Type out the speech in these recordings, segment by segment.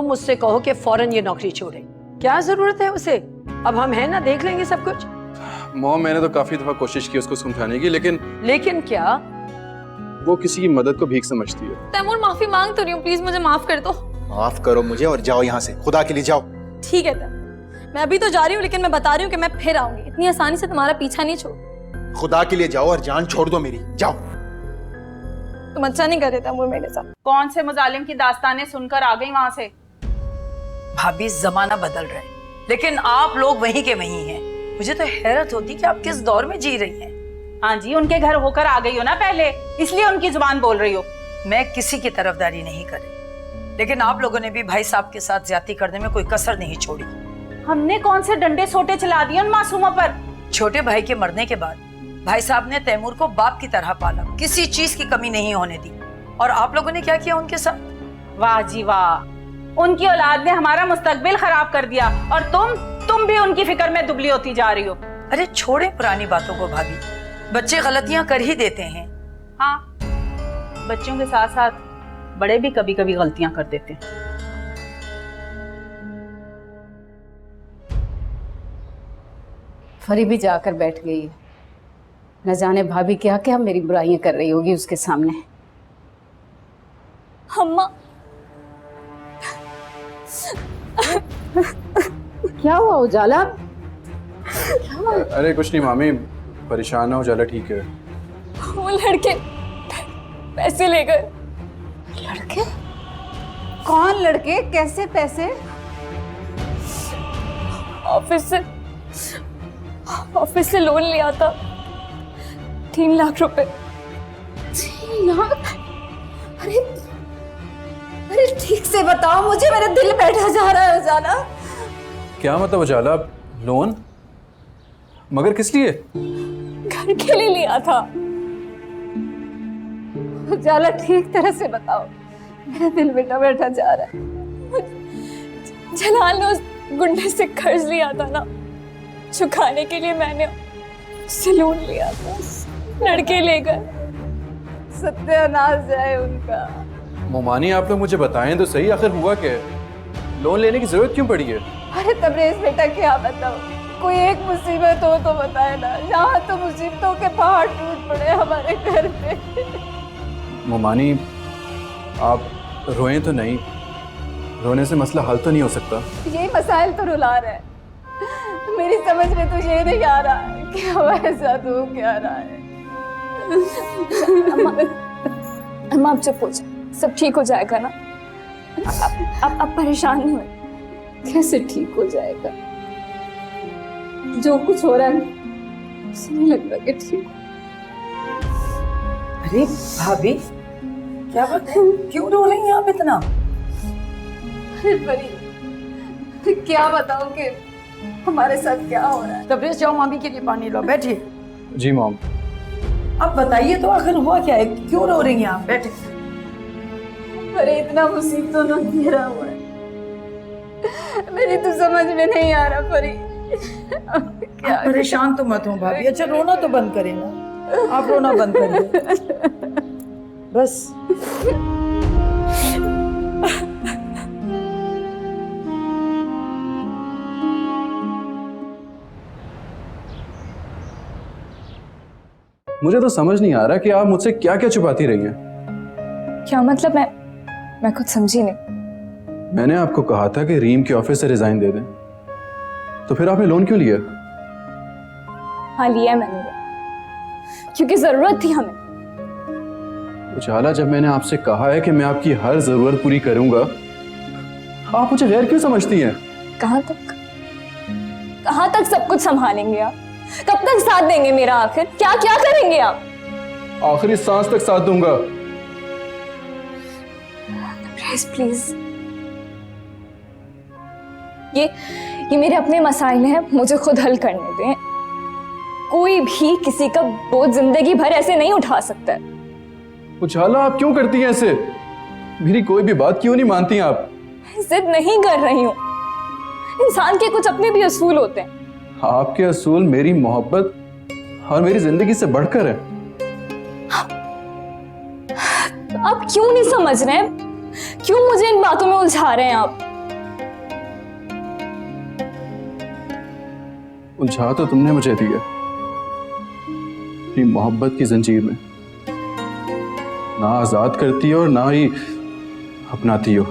तुम उससे कहो कि फौरन ये नौकरी छोड़े। क्या जरूरत है उसे? अब हम हैं ना, देख लेंगे सब कुछ। मॉम, मैंने तो काफी दफा कोशिश की उसको समझाने की, लेकिन क्या? वो किसी की मदद को भीख समझती है। तैमूर माफी मांग तो रही हूँ, प्लीज मुझे माफ कर दो। माफ करो मुझे और जाओ यहाँ से, खुदा के लिए जाओ। ठीक है मैं अभी तो जा रही हूँ, लेकिन मैं बता रही हूँ कि मैं फिर आऊंगी। इतनी आसानी से तुम्हारा पीछा नहीं छोड़। खुदा के लिए जाओ और जान छोड़ दो मेरी, जाओ। तुम अच्छा नहीं कर रहे तैमूर मेरे साथ। कौन से मुजालिम की दास्तानें सुनकर आ गई वहां से? भाभी, जमाना बदल रहा है, लेकिन आप लोग वहीं के वहीं हैं। मुझे तो हैरत होती कि आप किस दौर में जी रही हैं। हाँ जी, उनके घर होकर आ गई हो ना पहले, इसलिए उनकी जुबान बोल रही हो। मैं किसी की तरफदारी नहीं कर रही, लेकिन आप लोगों ने भी भाई साहब के साथ ज्यादती करने में कोई कसर नहीं छोड़ी। हमने कौन से डंडे सोटे चला दिए उन मासूमों पर? छोटे भाई के मरने के बाद भाई साहब ने तैमूर को बाप की तरह पाला, किसी चीज की कमी नहीं होने दी। और आप लोगों ने क्या किया उनके साथ? वाह जी वाह, उनकी औलाद ने हमारा मुस्तकबिल खराब कर दिया, और तुम भी उनकी फिक्र में दुबली होती जा रही हो। अरे छोड़े पुरानी बातों को भाभी, बच्चे गलतियां कर ही देते हैं। हाँ, बच्चों के साथ साथ बड़े भी कभी कभी गलतियां कर देते हैं। फरी भी जाकर बैठ गई है। न जाने भाभी क्या क्या मेरी बुराइयां कर रही होगी उसके सामने। अम्मा, क्या हुआ उजाला? अरे कुछ नहीं मामी, परेशान ना हो, उजाला ठीक है। वो लड़के पैसे ले गए। लड़के? कौन लड़के? कैसे पैसे? ऑफिस से लोन लिया था, 3 लाख रुपए। 3 लाख? अरे ठीक से बताओ मुझे, मेरा दिल बैठा जा रहा है उजाला। क्या मतलब उजाला? लोन? मगर किस लिए? घर के लिए लिया था। उजाला ठीक तरह से बताओ, मेरा दिल बैठा जा रहा है। जलाल ने उस गुंडे से कर्ज लिया था ना, चुकाने के लिए मैंने उससे लोन लिया था। लड़के ले गए। सत्यानाश जाए उनका। मोमानी, आप लोग मुझे बताएं तो सही, आखिर हुआ क्या है? लोन लेने की जरूरत क्यों पड़ी है? अरे तबरेज बेटा, क्या बताओ, कोई एक मुसीबत हो तो बताए ना। यहाँ तो मुसीबतों के पहाड़ टूट पड़े हमारे घर पे। मोमानी, आप रोएं तो नहीं, रोने से मसला हल तो नहीं हो सकता। यही मसाइल तो रुला रहा है। मेरी समझ में तो ये नहीं आ रहा है कि हमारे साथ हो क्या रहा है। अम्मा आप चुप हो जाए, सब ठीक हो जाएगा ना। अब परेशान नहीं हो। कैसे ठीक हो जाएगा? जो कुछ हो रहा है मुझे नहीं लगता कि ठीक हो। अरे भाभी, क्या बात है? क्यों रो रही हैं आप इतना? अरे परी, क्या बताऊं कि हमारे साथ क्या हो रहा है। तबरेज, जाओ मामी के लिए पानी लो, बैठिए। जी मॉम। अब बताइए तो आखिर हुआ क्या है? क्यों रो रही हैं आप? बैठे। अरे इतना मुसीबतों ने घेरा हुआ है, मेरी तो समझ में नहीं आ रहा परी। क्या परेशान तो मत हो भाभी। अच्छा रोना तो बंद करें ना, आप रोना बंद करिए बस। मुझे तो समझ नहीं आ रहा कि आप मुझसे क्या क्या छुपाती रही हैं। क्या मतलब? मैं कुछ समझी नहीं। मैंने आपको कहा था कि रीम के ऑफिस से रिजाइन दे दें, तो फिर आपने लोन क्यों लिया? हाँ लिया मैंने, क्योंकि जरूरत थी हमें। उजाला, जब मैंने आपसे कहा है कि मैं आपकी हर जरूरत पूरी करूंगा, आप मुझे गैर क्यों समझती हैं? कहाँ तक सब कुछ संभालेंगे आप? कब तक साथ देंगे मेरा? आखिर क्या क्या करेंगे आप? आखिरी सांस तक साथ दूंगा। प्लीज, ये मेरे अपने मसाइल हैं, मुझे खुद हल करने दें। कोई भी किसी का बोझ जिंदगी भर ऐसे नहीं उठा सकता। उजाला, आप क्यों करती हैं ऐसे? मेरी कोई भी बात क्यों नहीं मानती आप? जिद नहीं कर रही हूँ, इंसान के कुछ अपने भी असूल होते हैं। आपके असूल मेरी मोहब्बत और मेरी जिंदगी से बढ़कर है। आप क्यों नहीं समझ रहे हैं? क्यों मुझे इन बातों में उलझा रहे हैं आप? उलझा तो तुमने मुझे दिया अपनी मोहब्बत की जंजीर में, ना आजाद करती हो और ना ही अपनाती हो।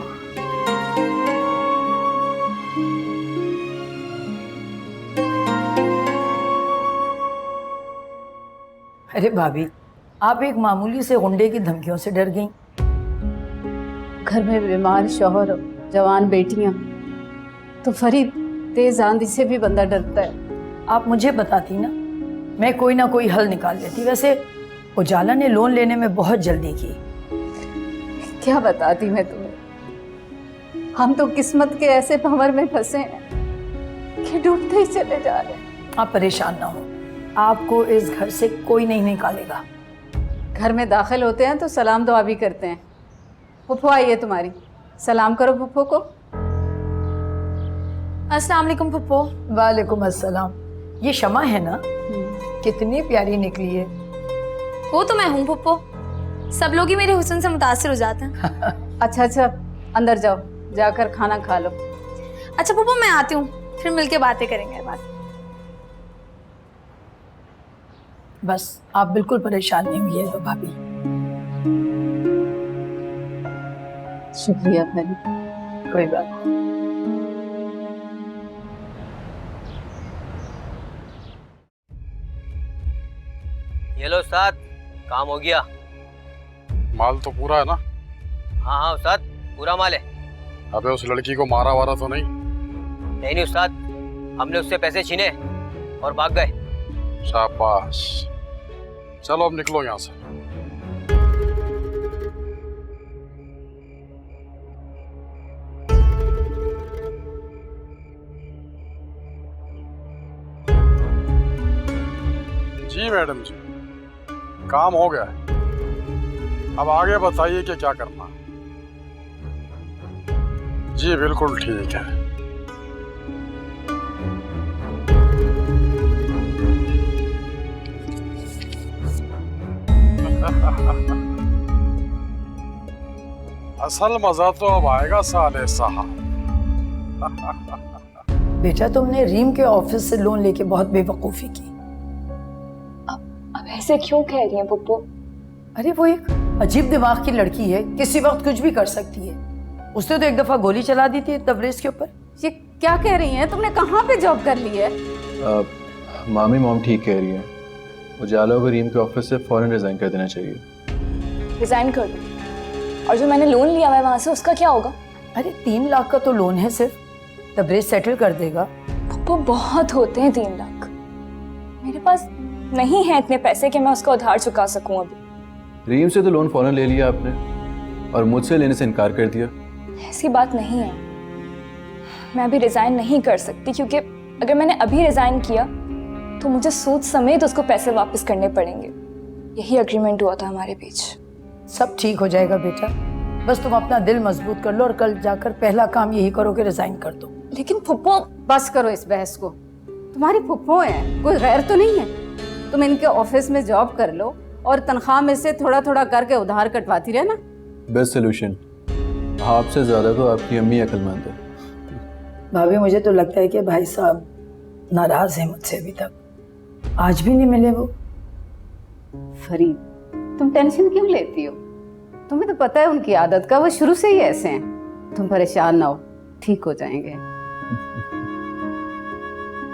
अरे भाभी, आप एक मामूली से गुंडे की धमकियों से डर गईं। घर में बीमार शौहर, जवान बेटियां, तो फरीद तेज आंधी से भी बंदा डरता है। आप मुझे बताती ना, मैं कोई ना कोई हल निकाल लेती। वैसे उजाला ने लोन लेने में बहुत जल्दी की। क्या बताती मैं तुम्हें, हम तो किस्मत के ऐसे भंवर में फंसे हैं कि डूबते ही चले जा रहे हैं। आप परेशान ना हो, आपको इस घर से कोई नहीं निकालेगा। घर में दाखिल होते हैं तो सलाम दुआ भी करते हैं। फुफ्फो आई है तुम्हारी, सलाम करो फुफ्फो को। अस्सलाम वालेकुम फुप्पो। वालेकुम अस्सलाम। ये शमा है ना, कितनी प्यारी निकली है। वो तो मैं हूँ फुप्पो, सब लोग ही मेरे हुस्न से मुतासिर हो जाते हैं। अच्छा अच्छा, अंदर जाओ, जाकर खाना खा लो। अच्छा फुप्पो, मैं आती हूँ, फिर मिलके बातें करेंगे बात। बस आप बिल्कुल परेशान नहीं हुई है भाभी। शुक्रिया फरीद। कोई बात नहीं। ये लो उस्ताद, काम हो गया। माल तो पूरा है ना? हाँ हाँ उस्ताद, पूरा माल है। अबे उस लड़की को मारा वारा तो नहीं? नहीं उस्ताद, हमने उससे पैसे छीने और भाग गए। शाबाश, चलो अब निकलो यहाँ से। जी मैडम जी, काम हो गया है। अब आगे बताइए कि क्या करना है। जी बिल्कुल ठीक है। असल मजा तो अब आएगा साले साहब। बेटा, तुमने रीम के ऑफिस से लोन लेके बहुत बेवकूफी की। अब ऐसे क्यों कह रही हैं पुप्पो? अरे वो एक अजीब दिमाग की लड़की है, किसी वक्त कुछ भी कर सकती है। उसने तो एक दफा गोली चला दी थी तबरेज के ऊपर। ये क्या कह रही हैं? तुमने कहाँ पे जॉब कर ली है? मामी मॉम ठीक कह रही है, उजाला को रीम के ऑफिस से फौरन रिजाइन कर देना चाहिए। रिजाइन कर दो, और जो मैंने लोन लिया हुआ है वहां से उसका क्या होगा? अरे 3 लाख का तो लोन है सिर्फ, तबरेज सेटल कर देगा। पुप्पो बहुत होते हैं 3 लाख, मेरे पास नहीं है इतने पैसे कि मैं उसका उधार चुका सकूं अभी। रीम से तो लोन फौरन ले लिया आपने और मुझसे लेने से इनकार कर दिया। ऐसी बात नहीं है, मैं अभी रिजाइन नहीं कर सकती, क्योंकि अगर मैंने अभी रिजाइन किया तो मुझे सूद समेत उसको पैसे वापस करने पड़ेंगे। यही एग्रीमेंट हुआ था हमारे बीच। सब ठीक हो जाएगा बेटा, बस तुम अपना दिल मजबूत कर लो और कल जाकर पहला काम यही करो कि रिजाइन कर दो। लेकिन फुप्पो, बस करो इस बहस को। तुम्हारी फुप्पो है, कोई गैर तो नहीं है। तुम इनके ऑफिस में जॉब कर लो और तनख्वाह में से थोड़ा थोड़ा करके उधार कटवाती रहना। Best solution. आपसे ज्यादा तो आपकी अम्मी अक्लमंद है। भाभी, मुझे तो लगता है कि भाई साहब नाराज हैं मुझसे अभी तक, आज भी नहीं मिले वो। फरीद, तुम टेंशन क्यों लेती हो? तुम्हें तो पता है उनकी आदत का, वो शुरू से ही ऐसे हैं। तुम परेशान ना हो, ठीक हो जाएंगे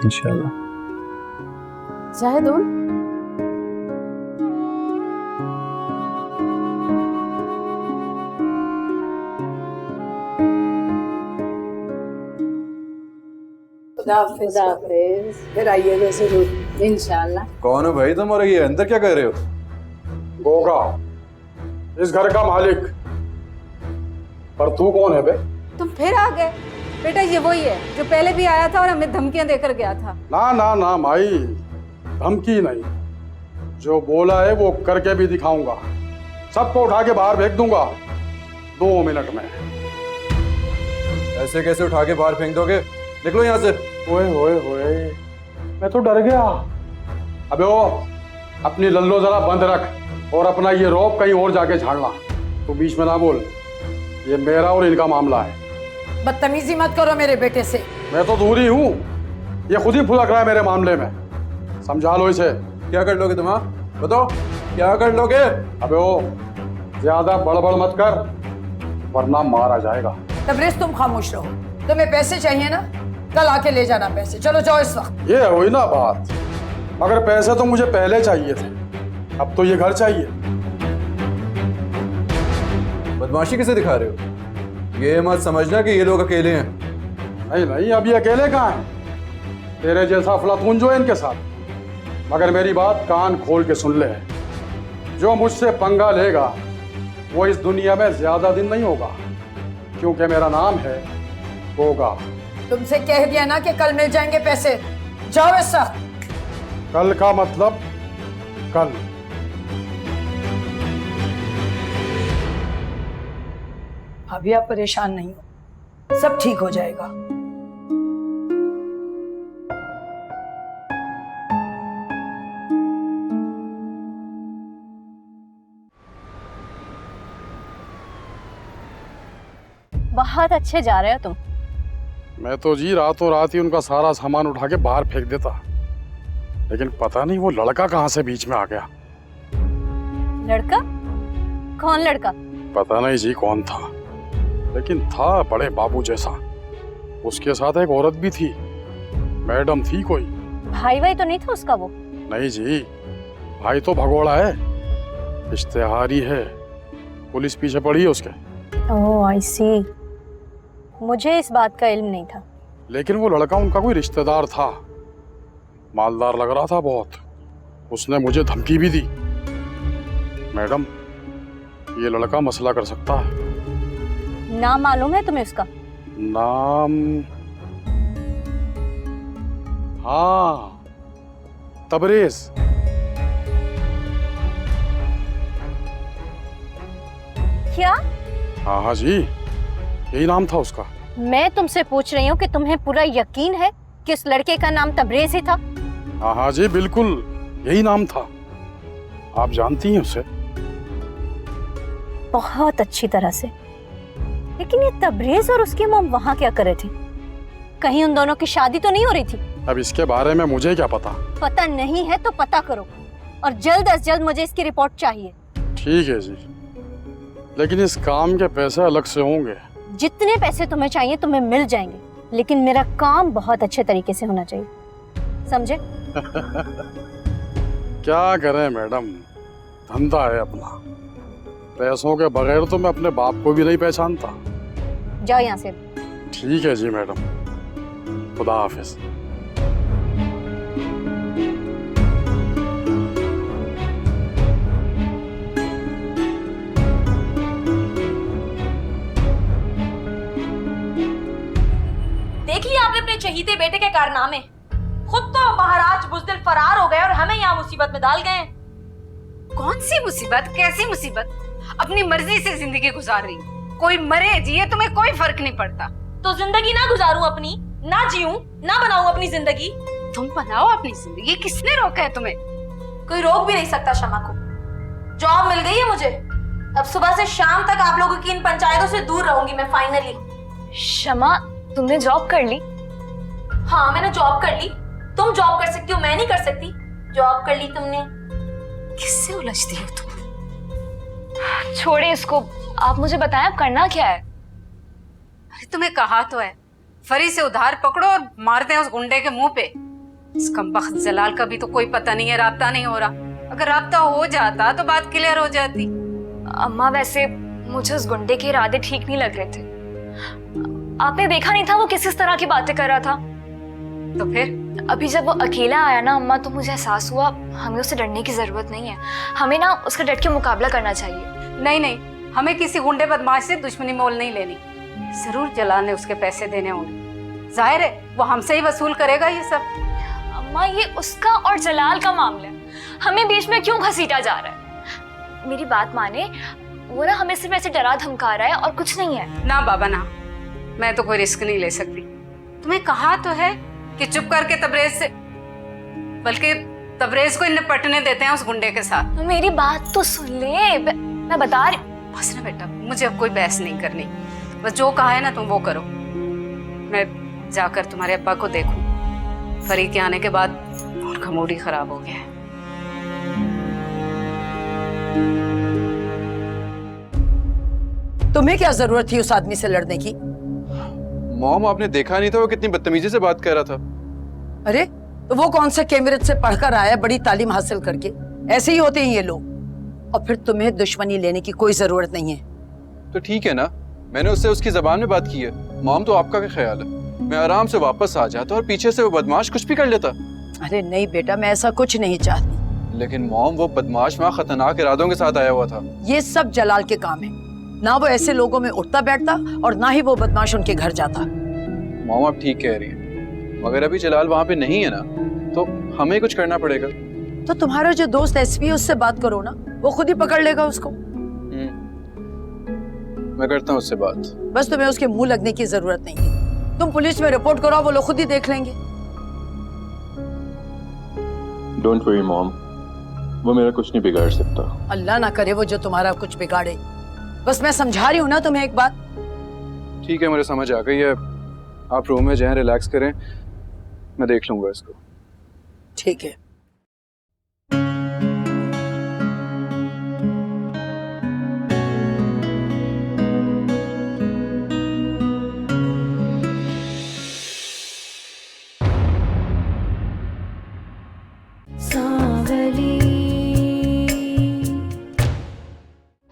इंशाल्लाह। चाहे दो। फिर आइएगा जरूर इंशाल्लाह। कौन हो भाई तुम और ये अंदर क्या कर रहे हो? गोगा, इस घर का मालिक। पर तू कौन है बे? तुम फिर आ गए? बेटा ये वही है जो पहले भी आया था और हमें धमकियां देकर गया था। ना ना ना माई, धमकी नहीं, जो बोला है वो करके भी दिखाऊंगा। सबको उठा के बाहर फेंक दूंगा 2 मिनट में। ऐसे कैसे उठा के बाहर फेंक दोगे? निकलो यहाँ से। ओए ओए ओए, मैं तो डर गया। अबे ओ, अपनी लल्लो जरा बंद रख और अपना ये रौब कहीं और जाके झाड़ना। तो बीच में ना बोल, ये मेरा और इनका मामला है। बदतमीजी मत करो मेरे बेटे से। मैं तो दूर ही हूँ, ये खुद ही फुलक रहा है मेरे मामले में। समझा लो इसे। क्या कर लोगे तुम? हाँ बताओ, क्या कर लोगे? अबे ओ, ज्यादा बड़बड़ मत कर वरना मारा जाएगा। तबरेज तुम खामोश रहो, तुम्हें पैसे चाहिए ना, कल आके ले जाना पैसे। चलो जाओ इस वक्त। ये हुई ना बात, मगर पैसे तो मुझे पहले चाहिए थे, अब तो ये घर चाहिए। बदमाशी किसे दिखा रहे हो? ये मत समझना कि ये लोग अकेले हैं। नहीं नहीं, अभी अकेले कहाँ हैं? तेरे जैसा अफलातून जो है इनके साथ। मगर मेरी बात कान खोल के सुन ले, जो मुझसे पंगा लेगा वो इस दुनिया में ज्यादा दिन नहीं होगा, क्योंकि मेरा नाम है गोगा। तुमसे कह दिया ना कि कल मिल जाएंगे पैसे। जाओ इस वक्त। कल का मतलब कल। अभी आप परेशान नहीं हो, सब ठीक हो जाएगा। बहुत अच्छे जा रहे हो तुम। मैं तो जी रातों रात ही उनका सारा सामान उठा के बाहर फेंक देता, लेकिन पता नहीं वो लड़का कहाँ से बीच में आ गया। लड़का? कौन लड़का? पता नहीं जी कौन था, लेकिन था बड़े बाबू जैसा। उसके साथ एक औरत भी थी, मैडम थी कोई। भाई भाई तो नहीं था उसका वो? नहीं जी, भाई तो भगोड़ा है, इश्तेहारी है, पुलिस पीछे पड़ी है उसके। ओह आई सी, मुझे इस बात का इल्म नहीं था। लेकिन वो लड़का उनका कोई रिश्तेदार था, मालदार लग रहा था बहुत। उसने मुझे धमकी भी दी, मैडम ये लड़का मसला कर सकता है। नाम मालूम है तुम्हें उसका? नाम? हाँ, तबरेज। क्या? हाँ हाँ जी, यही नाम था उसका। मैं तुमसे पूछ रही हूँ कि तुम्हें पूरा यकीन है कि उस लड़के का नाम तबरेज ही था? हाँ हाँ जी बिल्कुल, यही नाम था। आप जानती हैं उसे? बहुत अच्छी तरह से। लेकिन ये तबरेज और उसकी मॉम वहाँ क्या कर रहे थे? कहीं उन दोनों की शादी तो नहीं हो रही थी? अब इसके बारे में मुझे क्या पता। पता नहीं है तो पता करो, और जल्द अज जल्द मुझे इसकी रिपोर्ट चाहिए। ठीक है जी, लेकिन इस काम के पैसे अलग से होंगे। जितने पैसे तुम्हें चाहिए तुम्हें मिल जाएंगे, लेकिन मेरा काम बहुत अच्छे तरीके से होना चाहिए, समझे? क्या करें मैडम, धंधा है अपना। पैसों के बगैर तो मैं अपने बाप को भी नहीं पहचानता। जाओ यहाँ से। ठीक है जी मैडम, खुदा हाफिज। देख लिया आपने अपने चहीते बेटे के कारनामे। खुद तो महाराज बुज़दिल फरार हो गए और हमें यहाँ मुसीबत में डाल गए। कौन सी मुसीबत? कैसी मुसीबत? अपनी मर्जी से जिंदगी गुजार रही हूँ। कोई मरे जिए तुम्हें कोई फर्क नहीं पड़ता। तो जिंदगी ना गुजारूं अपनी, ना जीऊं, ना बनाऊं अपनी जिंदगी? तुम बनाओ अपनी जिंदगी, किसने रोका है तुम्हें? कोई रोक भी नहीं सकता शमा को। जॉब मिल गई है मुझे, अब सुबह से शाम तक आप लोगों की इन पंचायतों से दूर रहूंगी मैं फाइनली। शमा, तुमने जॉब कर ली? हाँ मैंने जॉब कर ली। तुम जॉब कर सकती हो, मैं नहीं कर सकती। जॉब कर ली तुमने। किससे उलझती हो तुम? छोड़े इसको, आप मुझे बताएं अब करना क्या है? अरे तुम्हें कहा तो है, फरी से उधार पकड़ो और मारते हैं उस गुंडे के मुंह पे। इस कमबख्त जलाल का भी तो कोई पता नहीं है, राब्ता नहीं हो रहा। अगर राब्ता हो जाता तो बात क्लियर हो जाती। अम्मा वैसे मुझे उस गुंडे के इरादे ठीक नहीं लग रहे थे। आपने देखा नहीं था वो किस तरह की बातें कर रहा था? तो फिर अभी जब वो अकेला आया ना अम्मा, तो मुझे एहसास हुआ हमें उससे डरने की जरूरत नहीं है। हमें ना उसका डट के मुकाबला करना चाहिए। नहीं नहीं, हमें किसी गुंडे बदमाश से दुश्मनी मोल नहीं लेनी। जरूर जलाल ने उसके पैसे देने होंगे, जाहिर है वो हमसे ही वसूल करेगा ये सब। अम्मा ये उसका और जलाल का मामला है, हमें बीच में क्यों घसीटा जा रहा है? मेरी बात माने, वो ना हमें सिर्फ ऐसे डरा धमका रहा है और कुछ नहीं है। ना बाबा ना, मैं तो कोई रिस्क नहीं ले सकती। तुम्हें कहा तो है कि चुप करके तबरेज से, बल्कि तबरेज को निपटने देते हैं उस गुंडे के साथ। मेरी बात तो सुन ले, मैं बता रही। बस ना बेटा, मुझे अब कोई बहस नहीं करनी। बस जो कहा है ना तुम वो करो। मैं जाकर तुम्हारे अब्बा को देखूं, फरी के आने के बाद उनका मूड ही खराब हो गया है। तुम्हें क्या जरूरत थी उस आदमी से लड़ने की? मॉम, आपने देखा नहीं था वो कितनी बदतमीजी से बात कर रहा था? अरे तो वो कौन सा कैम्ब्रिज से पढ़कर आया, बड़ी तालीम हासिल करके? ऐसे ही होते हैं ये लोग। और फिर तुम्हें दुश्मनी लेने की कोई जरूरत नहीं है। तो ठीक है ना, मैंने उससे उसकी जबान में बात की है। मॉम, तो आपका क्या ख्याल है? मैं आराम से वापस आ जाता और पीछे से वो बदमाश कुछ भी कर लेता। अरे नहीं बेटा, मैं ऐसा कुछ नहीं चाहती। लेकिन मॉम, वो बदमाश वहाँ खतरनाक इरादों के साथ आया हुआ था। ये सब जलाल के काम है। ना वो ऐसे लोगों में उठता बैठता और ना ही वो बदमाश उनके घर जाता। मॉम, आप ठीक कह रही हैं, मगर अभी जलाल वहाँ पे नहीं है ना, तो हमें कुछ करना पड़ेगा। तो तुम्हारा जो दोस्त एसपी है उससे बात करो ना, वो खुद ही पकड़ लेगा उसको। मैं करता हूँ उससे बात। बस तुम्हें उसके मुंह लगने की जरूरत नहीं है। तुम पुलिस में रिपोर्ट करो, वो लोग खुद ही देख लेंगे। डोंट वरी मॉम, वो मेरा कुछ नहीं बिगाड़ सकता। अल्लाह ना करे वो जो तुम्हारा कुछ बिगाड़े। बस मैं समझा रही हूँ ना तुम्हें एक बात। ठीक है, मुझे समझ आ गई है। आप रूम में जाएं, रिलैक्स करें, मैं देख लूंगा इसको। ठीक है।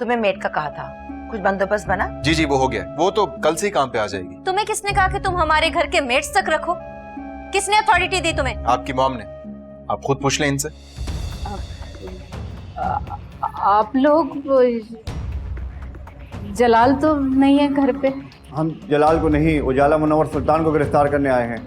तुम्हें मेड का कहा था, कुछ बंदोबस्त बना? जी जी, वो हो गया। वो तो कल से ही काम पे आ जाएगी। तुम्हें किसने कहा कि तुम हमारे घर के मेड्स तक रखो? किसने अथॉरिटी दी तुम्हें? आपकी मॉम ने। आप खुद पूछ लें इनसे। आप लोग जलाल तो नहीं है घर पे? हम जलाल को नहीं, उजाला मुनव्वर सुल्तान को गिरफ्तार करने आए हैं।